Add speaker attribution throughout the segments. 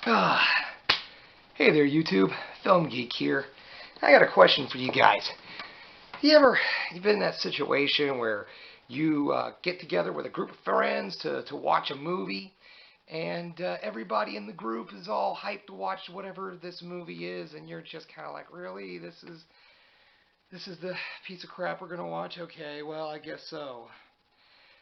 Speaker 1: Ah, hey there, YouTube. Film Geek here. I got a question for you guys. You've been in that situation where you get together with a group of friends to watch a movie, and everybody in the group is all hyped to watch whatever this movie is, and you're just kind of like, really? This is the piece of crap we're gonna watch? Okay, well, I guess so.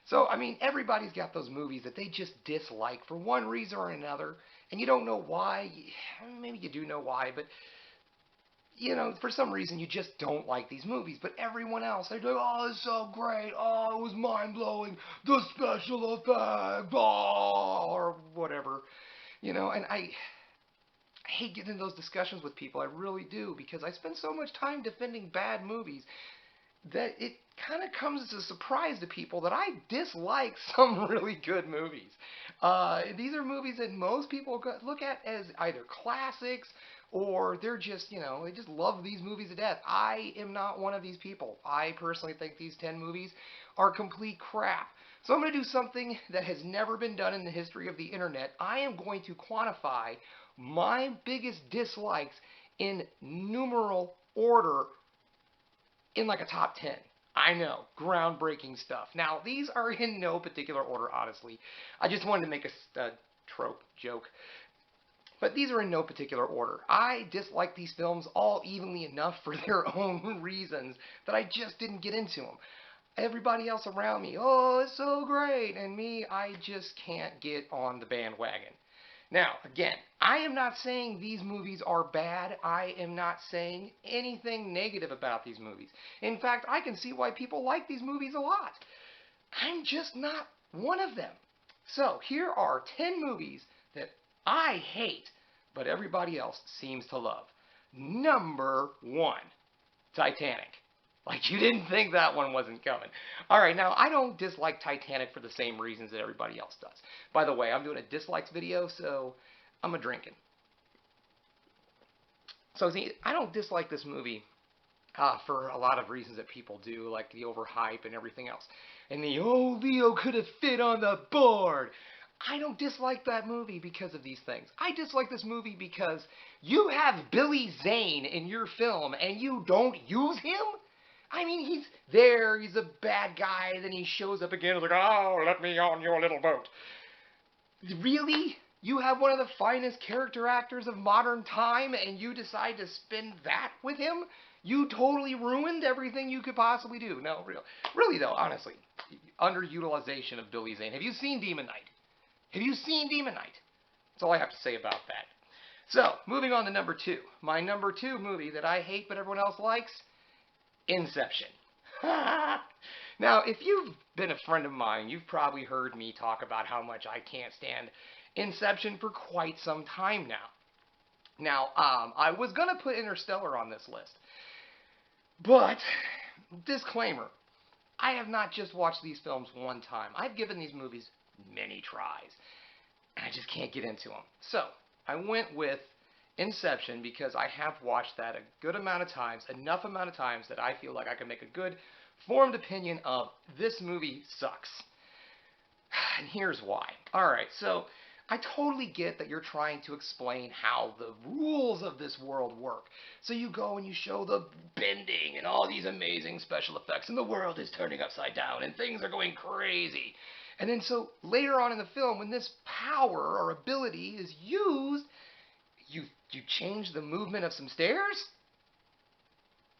Speaker 1: So, I mean, everybody's got those movies that they just dislike for one reason or another, and you don't know why. Maybe you do know why, but for some reason you just don't like these movies. But everyone else, they're like, oh, it's so great. Oh, it was mind blowing. The special effect, oh, or whatever. And I hate getting in those discussions with people. I really do, because I spend so much time defending bad movies that it kind of comes as a surprise to people that I dislike some really good movies. These are movies that most people look at as either classics or they're just, they just love these movies to death. I am not one of these people. I personally think these 10 movies are complete crap. So I'm going to do something that has never been done in the history of the internet. I am going to quantify my biggest dislikes in numeral order in like a top 10. I know, groundbreaking stuff. Now, these are in no particular order, honestly. I just wanted to make a trope joke. But these are in no particular order. I dislike these films all evenly enough for their own reasons that I just didn't get into them. Everybody else around me, oh, it's so great. And me, I just can't get on the bandwagon. Now, again, I am not saying these movies are bad. I am not saying anything negative about these movies. In fact, I can see why people like these movies a lot. I'm just not one of them. So, here are 10 movies that I hate, but everybody else seems to love. Number 1, Titanic. Like, you didn't think that one wasn't coming. All right, now, I don't dislike Titanic for the same reasons that everybody else does. By the way, I'm doing a dislikes video, so I'm a drinking. So, see, I don't dislike this movie for a lot of reasons that people do, like the overhype and everything else. And oh, Leo could have fit on the board. I don't dislike that movie because of these things. I dislike this movie because you have Billy Zane in your film and you don't use him? I mean, he's there, he's a bad guy, then he shows up again and is like, oh, let me on your little boat. Really? You have one of the finest character actors of modern time and you decide to spin that with him? You totally ruined everything you could possibly do. No, really though, honestly, underutilization of Billy Zane. Have you seen Demon Knight? Have you seen Demon Knight? That's all I have to say about that. So, moving on to number 2. My number 2 movie that I hate but everyone else likes, Inception. Now, if you've been a friend of mine, you've probably heard me talk about how much I can't stand Inception for quite some time now. Now, I was going to put Interstellar on this list, but, disclaimer, I have not just watched these films one time. I've given these movies many tries, and I just can't get into them. So, I went with Inception because I have watched that a good amount of times, enough amount of times that I feel like I can make a good formed opinion of this movie sucks. And here's why. Alright, so I totally get that you're trying to explain how the rules of this world work. So you go and you show the bending and all these amazing special effects, and the world is turning upside down, and things are going crazy. And then so later on in the film, when this power or ability is used, you change the movement of some stairs?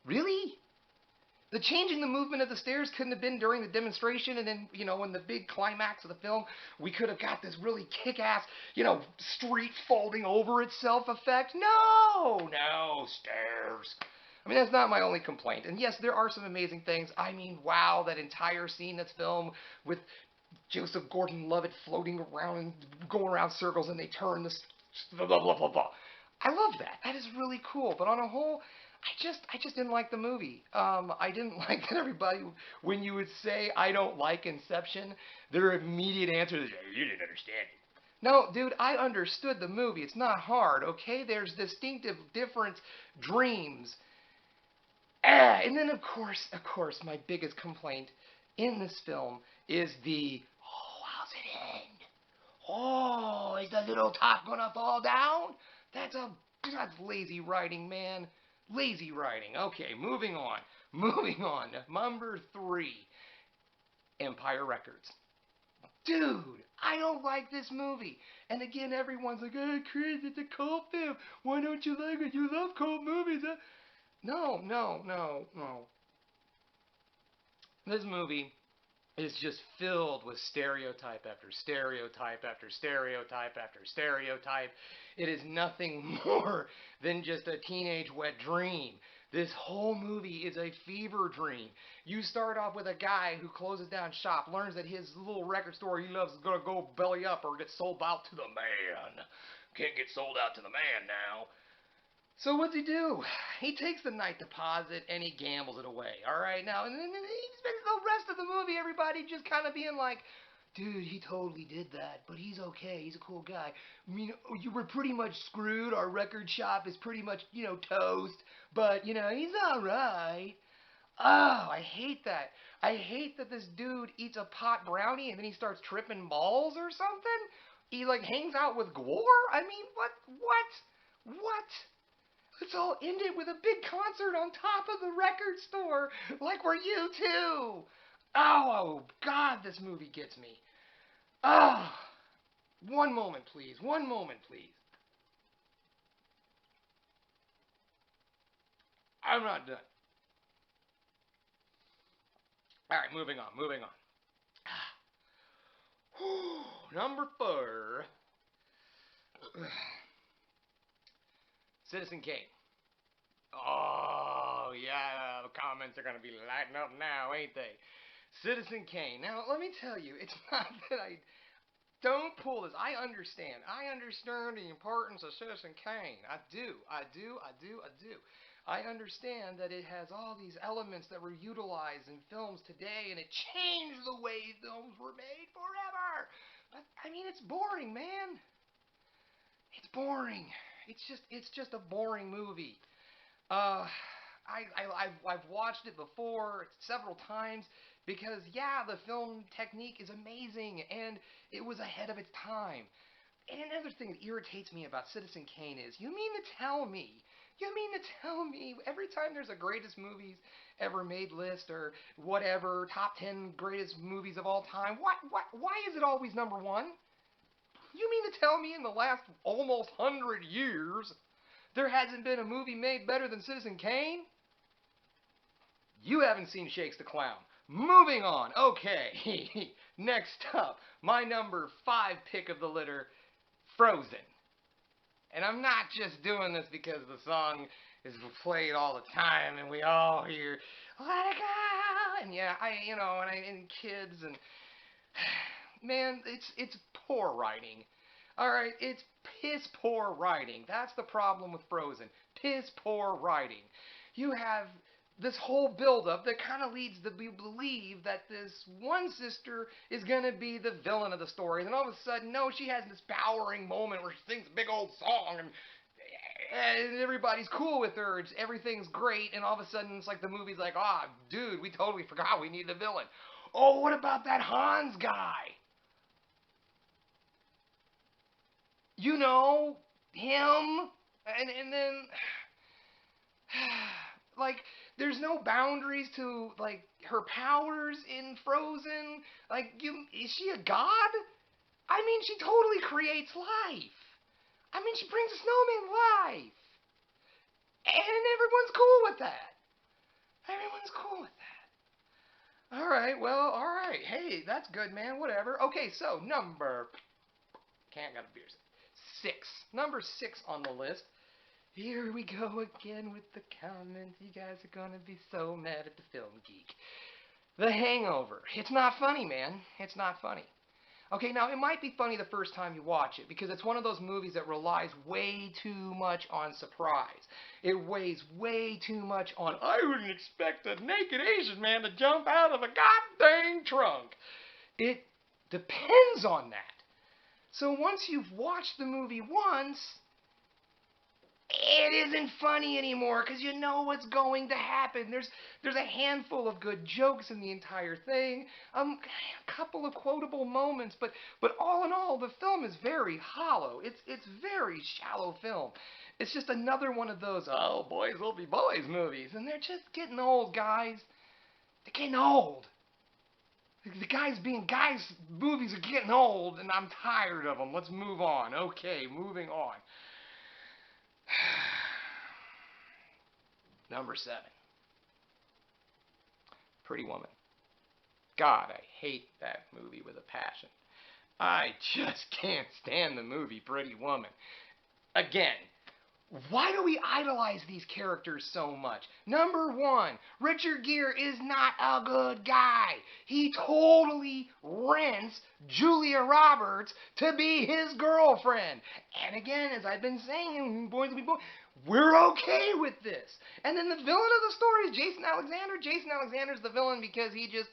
Speaker 1: Really? The changing the movement of the stairs couldn't have been during the demonstration, and then, in the big climax of the film, we could have got this really kick-ass, street folding over itself effect? No, stairs. I mean, that's not my only complaint. And yes, there are some amazing things. I mean, wow, that entire scene that's filmed with Joseph Gordon-Levitt floating around and going around circles, and they turn this blah, blah, blah, blah, blah. I love that. That is really cool. But on a whole, I just didn't like the movie. I didn't like that everybody, when you would say I don't like Inception, their immediate answer is, you didn't understand it. No, dude, I understood the movie. It's not hard, okay? There's distinctive, different dreams. And then, of course, my biggest complaint in this film is the, oh, how's it end? Oh, is the little top gonna fall down? That's lazy writing, man. Lazy writing. Okay, moving on. Moving on. Number 3, Empire Records. Dude, I don't like this movie. And again, everyone's like, "Hey, Chris, it's a cult film. Why don't you like it? You love cult movies, huh?" No, no, no, no. This movie is just filled with stereotype after stereotype after stereotype after stereotype. It is nothing more than just a teenage wet dream. This whole movie is a fever dream. You start off with a guy who closes down shop, learns that his little record store he loves is going to go belly up or get sold out to the man. Can't get sold out to the man now. So what's he do? He takes the night deposit and he gambles it away. All right, now and then he spends the rest of the movie, everybody just kind of being like, "Dude, he totally did that, but he's okay. He's a cool guy. I mean, you were pretty much screwed. Our record shop is pretty much, toast. But he's all right." Oh, I hate that. I hate that this dude eats a pot brownie and then he starts tripping balls or something. He like hangs out with Gore. I mean, what? Let's all end it with a big concert on top of the record store, like we're U2. Oh, God, this movie gets me. Oh, one moment, please. One moment, please. I'm not done. All right, moving on. Number 4. Citizen Kane. Oh, yeah, the comments are going to be lighting up now, ain't they? Citizen Kane. Now, let me tell you, it's not that I don't pull this. I understand. I understand the importance of Citizen Kane. I do. I understand that it has all these elements that were utilized in films today, and it changed the way films were made forever. But, I mean, it's boring, man. It's boring. It's just a boring movie. I've watched it before several times because the film technique is amazing and it was ahead of its time. And another thing that irritates me about Citizen Kane is, you mean to tell me every time there's a greatest movies ever made list or whatever, top 10 greatest movies of all time, why is it always number 1? You mean to tell me in the last almost 100 years there hasn't been a movie made better than Citizen Kane? You haven't seen Shakes the Clown. Moving on. Okay. Next up, my number 5 pick of the litter, Frozen. And I'm not just doing this because the song is played all the time and we all hear, "Let it go!" And and kids and man, it's poor writing. Alright, it's piss poor writing. That's the problem with Frozen. Piss poor writing. You have this whole build-up that kind of leads to believe that this one sister is going to be the villain of the story. And then all of a sudden, no, she has this powering moment where she sings a big old song and everybody's cool with her. Everything's great. And all of a sudden, it's like the movie's like, dude, we totally forgot we need a villain. Oh, what about that Hans guy? You know, him, and then, like, there's no boundaries to, like, her powers in Frozen. Like, is she a god? I mean, she totally creates life. I mean, she brings a snowman life. And everyone's cool with that. Alright, well, alright. Hey, that's good, man, whatever. Okay, so, can't got a beer. 6. Number 6 on the list. Here we go again with the comments. You guys are gonna be so mad at the Film Geek. The Hangover. It's not funny, man. It's not funny. Okay, now it might be funny the first time you watch it because it's one of those movies that relies way too much on surprise. It weighs way too much on, I wouldn't expect a naked Asian man to jump out of a goddamn trunk. It depends on that. So once you've watched the movie once, it isn't funny anymore because you know what's going to happen. There's a handful of good jokes in the entire thing, a couple of quotable moments, but all in all, the film is very hollow. It's very shallow film. It's just another one of those oh boys will be boys movies, and they're just getting old, guys. They're getting old. The guys being guys movies are getting old, and I'm tired of them. Let's move on. Okay, moving on. Number 7. Pretty Woman. God, I hate that movie with a passion. I just can't stand the movie Pretty Woman. Again, why do we idolize these characters so much? Number 1, Richard Gere is not a good guy. He totally rents Julia Roberts to be his girlfriend. And again, as I've been saying, boys will be boys, we're okay with this. And then the villain of the story is Jason Alexander. Jason Alexander's the villain because he just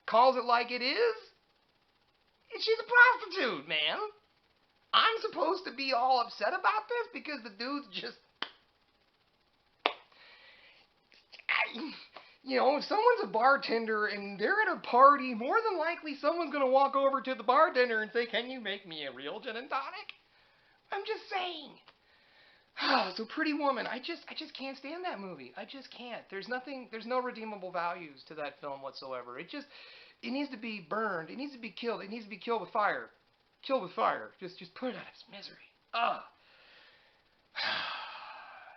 Speaker 1: calls it like it is. And she's a prostitute, man. I'm supposed to be all upset about this because the dude's just... You know, if someone's a bartender and they're at a party, more than likely someone's going to walk over to the bartender and say, "Can you make me a real gin and tonic?" I'm just saying. So Pretty Woman, I just can't stand that movie. I just can't. There's no redeemable values to that film whatsoever. It needs to be burned. It needs to be killed. It needs to be killed with fire. Killed with fire. Just put it out of its misery. Ugh.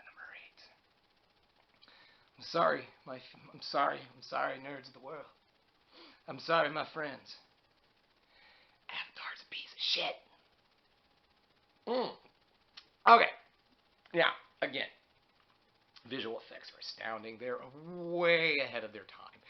Speaker 1: Number 8. I'm sorry, nerds of the world. I'm sorry, my friends. Avatar's a piece of shit. Okay. Now, again, visual effects are astounding. They're way ahead of their time.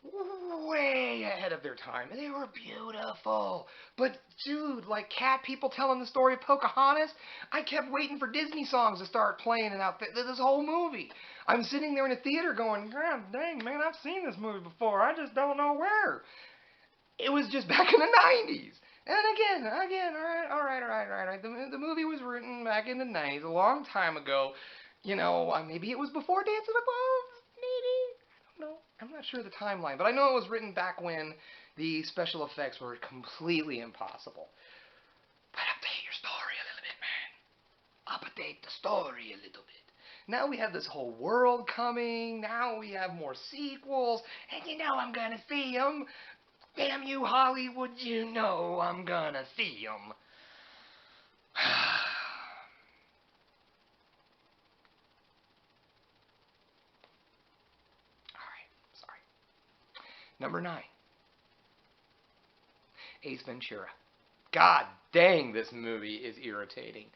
Speaker 1: Way ahead of their time. They were beautiful. But, dude, like cat people telling the story of Pocahontas, I kept waiting for Disney songs to start playing and out this whole movie. I'm sitting there in a theater going, God dang, man, I've seen this movie before. I just don't know where. It was just back in the 90s. And again, all right. The movie was written back in the 90s, a long time ago. You know, maybe it was before Dance of the Wolves, maybe? I don't know. I'm not sure of the timeline, but I know it was written back when the special effects were completely impossible. But update your story a little bit, man. Update the story a little bit. Now we have this whole world coming. Now we have more sequels. And you know I'm gonna see them. Damn you, Hollywood, you know I'm gonna see them. Alright, sorry. Number 9. Ace Ventura. God dang, this movie is irritating.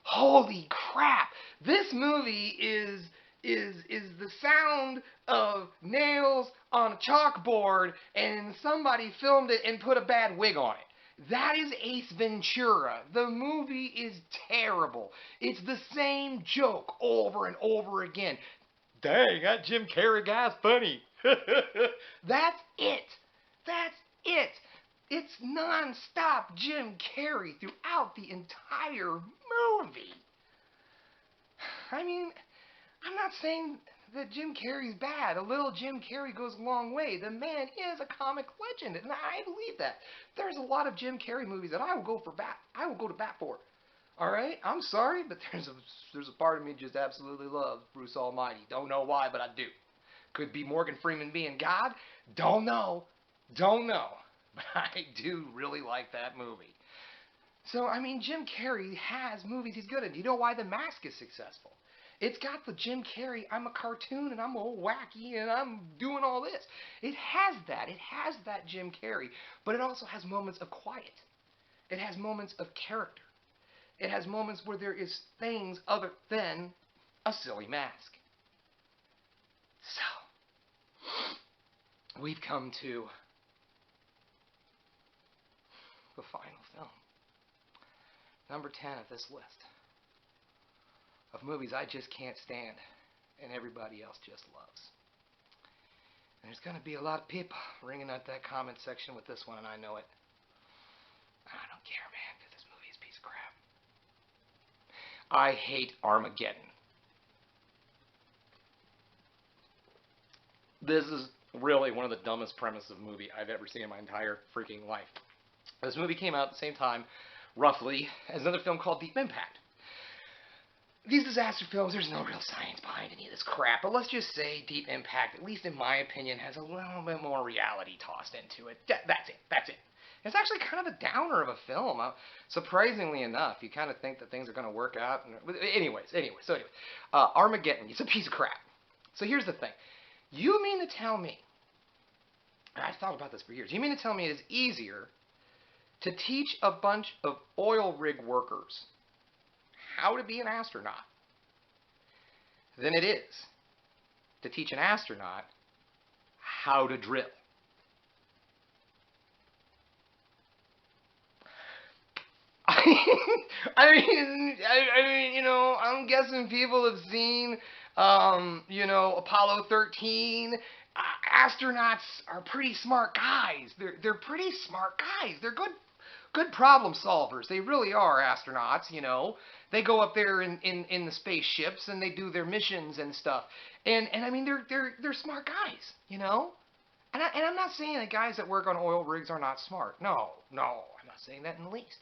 Speaker 1: Holy crap! This movie is the sound of nails on a chalkboard and somebody filmed it and put a bad wig on it. That is Ace Ventura. The movie is terrible. It's the same joke over and over again. Dang, that Jim Carrey guy's funny. That's it. That's it. It's non-stop Jim Carrey throughout the entire movie. I mean, I'm not saying that Jim Carrey's bad. A little Jim Carrey goes a long way. The man is a comic legend, and I believe that. There's a lot of Jim Carrey movies that I will go to bat for. All right? I'm sorry, but there's a part of me just absolutely loves Bruce Almighty. Don't know why, but I do. Could be Morgan Freeman being God. Don't know. But I do really like that movie. So, I mean, Jim Carrey has movies he's good at. You know why The Mask is successful? It's got the Jim Carrey, I'm a cartoon and I'm all wacky and I'm doing all this. It has that. It has that Jim Carrey. But it also has moments of quiet. It has moments of character. It has moments where there is things other than a silly mask. So, we've come to the final film. Number 10 of this list of movies I just can't stand and everybody else just loves. And there's going to be a lot of people ringing out that comment section with this one, and I know it. I don't care, man, because this movie is a piece of crap. I hate Armageddon. This is really one of the dumbest premises of a movie I've ever seen in my entire freaking life. This movie came out at the same time, roughly, as another film called Deep Impact. These disaster films, there's no real science behind any of this crap, but let's just say Deep Impact, at least in my opinion, has a little bit more reality tossed into it. That's it. It's actually kind of a downer of a film. Surprisingly enough, you kind of think that things are going to work out. Anyways, Armageddon, it's a piece of crap. So here's the thing. You mean to tell me, and I've thought about this for years, you mean to tell me it is easier to teach a bunch of oil rig workers how to be an astronaut than it is to teach an astronaut how to drill? I mean, you know, I'm guessing people have seen, you know, Apollo 13. Astronauts are pretty smart guys. They're pretty smart guys. They're good problem solvers. They really are, astronauts, you know. They go up there in the spaceships and they do their missions and stuff. And I mean, they're smart guys, you know. And I'm not saying that guys that work on oil rigs are not smart. No, I'm not saying that in the least.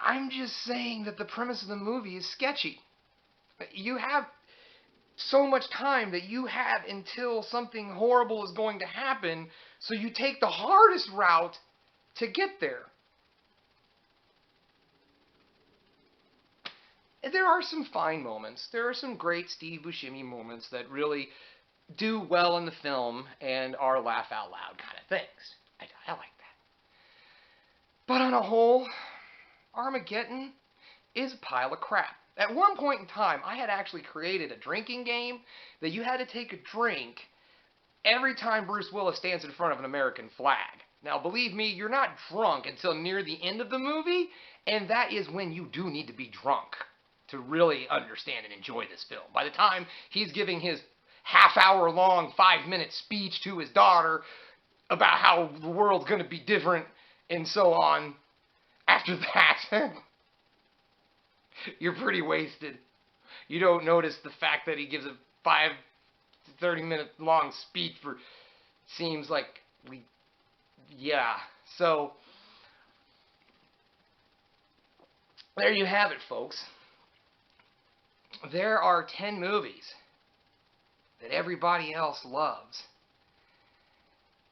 Speaker 1: I'm just saying that the premise of the movie is sketchy. You have so much time that you have until something horrible is going to happen, so you take the hardest route to get there. And there are some fine moments. There are some great Steve Buscemi moments that really do well in the film and are laugh out loud kind of things. I like that. But on a whole, Armageddon is a pile of crap. At one point in time, I had actually created a drinking game that you had to take a drink every time Bruce Willis stands in front of an American flag. Now, believe me, you're not drunk until near the end of the movie, and that is when you do need to be drunk to really understand and enjoy this film. By the time he's giving his half-hour-long, 5-minute speech to his daughter about how the world's going to be different and so on, after that, you're pretty wasted. You don't notice the fact that he gives a 30-minute long speech for, seems like, yeah. So, there you have it, folks. There are 10 movies that everybody else loves,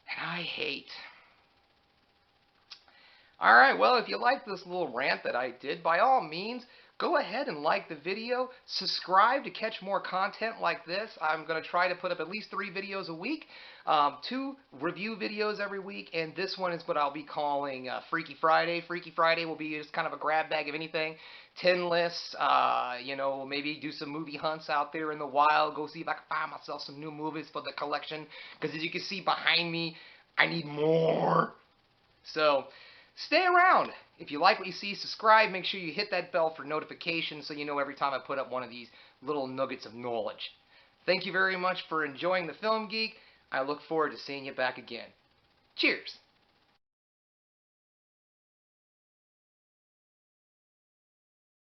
Speaker 1: and I hate. Alright, well, if you like this little rant that I did, by all means, go ahead and like the video, subscribe to catch more content like this. I'm going to try to put up at least 3 videos a week, 2 review videos every week, and this one is what I'll be calling Freaky Friday. Freaky Friday will be just kind of a grab bag of anything. 10 lists, you know, maybe do some movie hunts out there in the wild, go see if I can find myself some new movies for the collection, because as you can see behind me, I need more. So, stay around. If you like what you see, subscribe. Make sure you hit that bell for notifications so you know every time I put up one of these little nuggets of knowledge. Thank you very much for enjoying the Film Geek. I look forward to seeing you back again. Cheers.